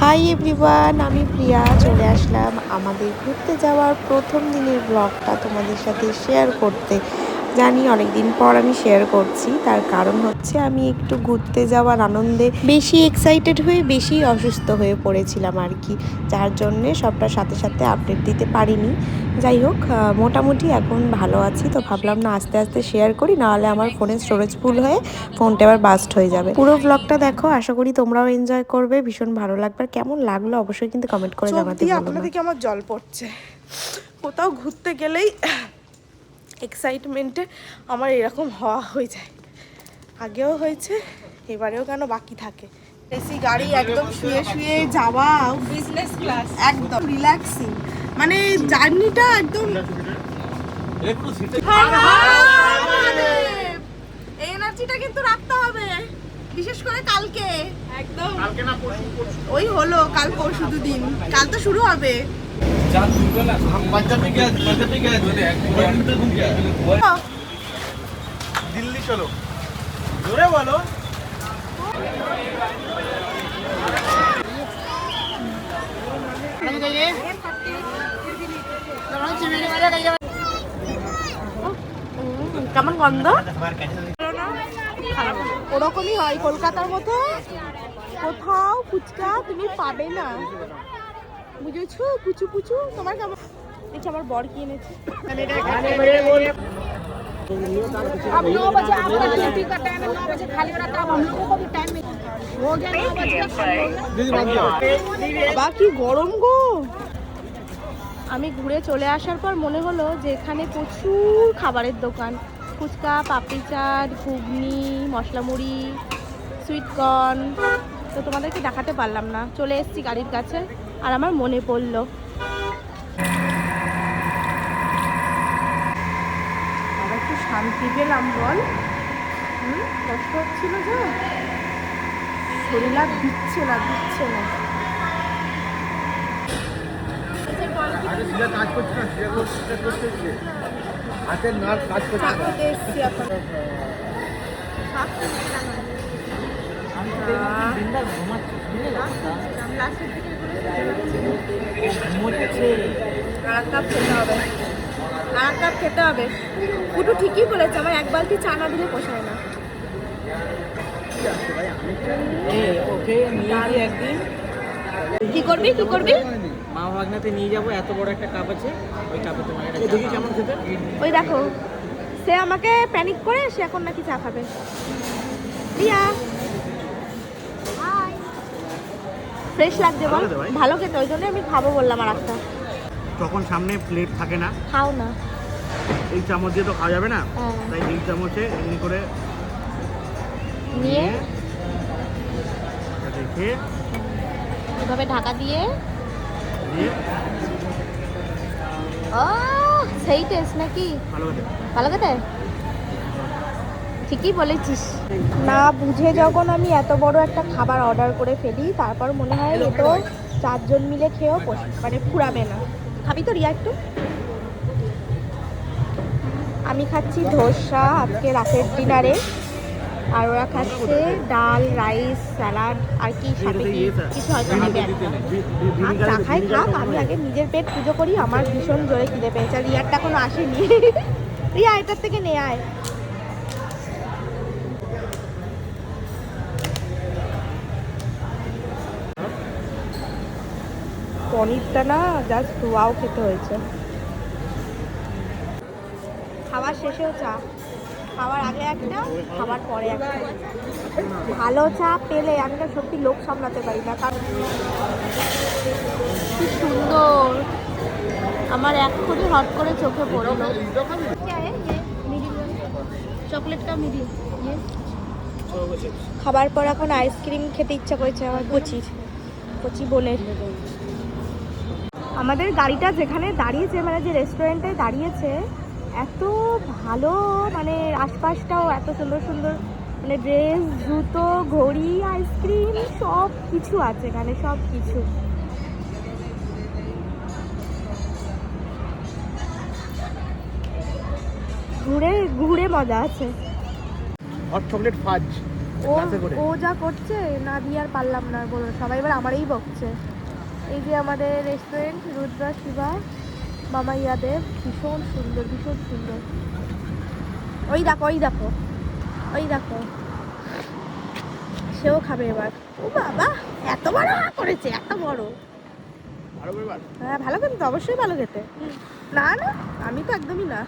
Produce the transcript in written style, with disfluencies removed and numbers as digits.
Hi everyone, আমি প্রিয়া চলে আসলাম আমাদের ঘুরতে যাওয়ার প্রথম দিনের ব্লগটা তোমাদের সাথে শেয়ার করতে। জানি অনেক দিন পর আমি শেয়ার করছি, তার কারণ হচ্ছে আমি একটু ঘুরতে যাওয়ার আনন্দে বেশি এক্সাইটেড হয়ে বেশি অসুস্থ হয়ে পড়েছিলাম আর কি, যার জন্যে সবটার সাথে সাথে আপডেট দিতে পারিনি। যাই হোক, মোটামুটি এখন ভালো আছি, তো ভাবলাম না আস্তে আস্তে শেয়ার করি, নাহলে আমার ফোনের স্টোরেজ ফুল হয়ে ফোনটা আবার বাস্ট হয়ে যাবে। পুরো ব্লগটা দেখো, আশা করি তোমরাও এনজয় করবে, ভীষণ ভালো লাগবে। আর কেমন লাগলো অবশ্যই কিন্তু কমেন্ট করে জানাতে ভুলো না। আপনাদের দিকে আমার জল পড়ছে, কোথাও ঘুরতে গেলেই এক্সাইটমেন্টে আমার এরকম হওয়া হয়ে যায়। আগেও হয়েছে, এবারেও কেন বাকি থাকে। এসি গাড়ি একদম শুয়ে শুয়ে যাওয়া, বিজনেস ক্লাস, একদম রিল্যাক্সিং, মানে জার্নিটা একদম এই এনার্জিটা কিন্তু রাখতে হবে, বিশেষ করে কালকে। একদম কালকে না পরশু, ওই হলো কাল পরশু দুদিন, কাল তো শুরু হবে। দিল্লি চলো, জোরে বলো। কেমন গন্ধ, ওরকমই হয় কলকাতার মতো কোথাও ফুচকা তুমি পাবে না, বুঝেছো? পুচু পুচু। তোমার কেমন? দেখছি আমার বর কি এনেছে। अब 9 बजे आपका ड्यूटी का टाइम है, 9 बजे खाली हो रहा था, अब हम लोगों को भी टाइम हो गया 9 बजे का खाली हो गया। বাবা কি গরম গো। আমি ঘুরে চলে আসার পর মনে হলো যে এখানে প্রচুর খাবারের দোকান, ফুচকা, পাপড়ি চাট, ঘুগনি, মশলা মুড়ি, সুইট কর্ন। তো তোমাদেরকে দেখাতে পারলাম না, চলে এসেছি গাড়ির কাছে আর আমার মনে পড়লো। আর একটু শান্তি পেলাম বল। কষ্ট হচ্ছিল যা, শরীর আর দিচ্ছে না। কাজ করছে না, হাতের নার্ভ কাজ করছে না। খেতে হবে। ফুটু ঠিকই বলেছে, আমার এক বালতি চা না দিলে পোষায় না। কি করবি? মা ভাগনাতে নিয়ে যাবো, এত বড় একটা কাপ আছে, ওই কাপে তোমার এটা দেখি কেমন খেতে। ওই দেখো, সে আমাকে প্যানিক করে সে এখন নাকি চা খাবে। রিয়া ফ্রেশ লাগছে বল, ভালো খেতে, ওই জন্য আমি খাবো বললাম। আর একটা তখন সামনে প্লেট থাকে না, খাও না, এই চামচ দিয়ে তো খাওয়া যাবে না, হ্যাঁ। তাই এই চামচে এমনি করে নিয়ে রেখে এভাবে ঢাকা দিয়ে, দিয়ে ও সেই টেস্ট নাকি? ভালো খেতে, ঠিকই বলেছিস। না বুঝে যখন আমি এত বড় একটা খাবার অর্ডার করে ফেলি, তারপর মনে হয় এ তো 4 জন মিলে খেয়েও মানে ফুরাবে না। খাবি তো রিয়া একটু? আমি খাচ্ছি ধোসা আজকে রাতের ডিনারে, আর ওরা খাচ্ছে ডাল, রাইস, স্যালাড আর কি সাথে কিছু হয়তো হবে একটা। আর চা খাই থাক, আমি আগে নিজের পেট পুজো করি। আমার ভীষণ জোরে খিদে পেয়েছে, আর রিয়ারটা এখনো আসেনি। রিয়া এটার থেকে নিয়ে আয়। পনিরটা না জাস্ট ওয়াও খেতে হয়েছে। খাবার শেষেও চা, খাওয়ার আগে একটা, খাবার পরে একটা। ভালো চা পেলে আমি না সত্যি লোক সামলাতে পারি না। কারণ কি সুন্দর, আমার এক্ষুনি হট করে চোখে পড়লো। চকলেটটা মিডিয়াম। খাবার পর এখন আইসক্রিম খেতে ইচ্ছা করেছে আমার, কচি বোনের। আমাদের গাড়িটা যেখানে দাঁড়িয়েছে, মানে যে রেস্টুরেন্টে দাঁড়িয়েছে, এত ভালো, মানে আশপাশটাও এত সুন্দর সুন্দর, মানে ড্রেস, জুতো, ঘড়ি, আইসক্রিম সব কিছু আছে এখানে, সব কিছু। ঘুরে ঘুরে মজা আছে। হট চকলেট ফাজ ও ক্লাসে করে। ও যা করছে না দিয়ে আর পারলাম না বলো, সবাই এবার আমারই বকছে। এই যে আমাদের রেস্টুরেন্ট রুদ্রা শিবা মামা ইয়াদেব, ভীষণ সুন্দর ভীষণ সুন্দর। ওই দেখো ওই দেখো ওই দেখো, সেও খাবে এবার। ও বাবা এত বড় হা করেছে, এত বড়। আরো এবার হ্যাঁ ভালো খেতে তো, অবশ্যই ভালো খেতে। না না আমি তো একদমই না।